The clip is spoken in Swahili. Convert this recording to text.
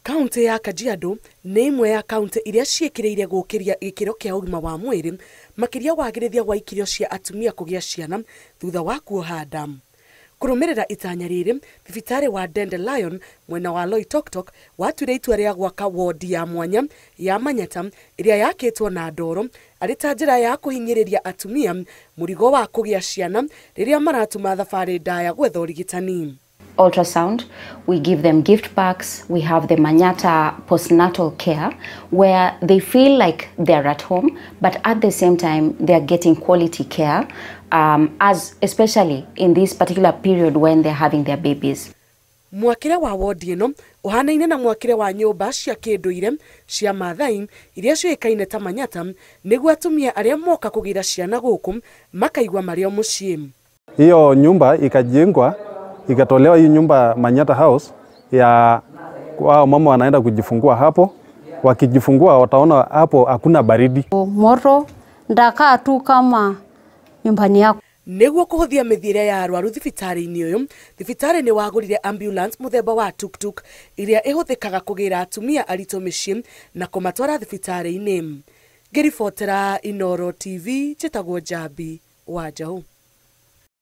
Kaunti ya Kajiado nĩ imwe ya kaunti iria ciĩkĩrĩire gũkĩria gĩkĩro kĩa ũgima wa mwĩrĩ makĩria wagĩrĩthia wa ikĩro cia atumia kũgĩa ciana thutha wa kuoha nda. Kũrũmĩrĩra itanya rĩrĩ, thibitarĩ wa Dandelion mwena wa Loitoktok watuire itua rĩa gwaka wondi ya mwanya ya manyatta ĩrĩa yakĩtwo na ndoro arĩ ta njĩra ya kũhinyĩrĩria atumia mũrigo wa kũgĩa ciana rĩrĩa maratuma thabarĩ ndaya gwetha ũrigitani. Ultrasound, we give them gift packs, we have the manyatta postnatal care where they feel like they're at home, but at the same time they're getting quality care, as especially in this particular period when they're having their babies. Mwakire wa wodi ĩno ũhanaine na mwakire wa nyũmba cia kĩndũire cia Maathai iria ciũĩkaine ta manyatta nĩguo atumia arĩa moka kũgĩra ciana gũkũ makaigua marĩ o mũciĩ. Hiyo nyumba ikajengwa ikatolewa hii nyumba Manyatta House ya wao mama wanaenda kujifungua hapo, wakijifungua wataona hapo hakuna baridi. Moto ndakaa tu kama nyumbani yako. Nĩguo kũhũthia mĩthiĩre ya arwaru thibitarĩ-inĩ ũyũ, thibitarĩ nĩ wagũrire ambulance mũthemba wa tuk-tuk iria ĩhũthĩkaga kũgĩra atumia aritũ mĩciĩ na kũmatwara thibitarĩ-inĩ. Ngĩribotera Inooro TV, njĩtagwo Njambi wa Njaũ.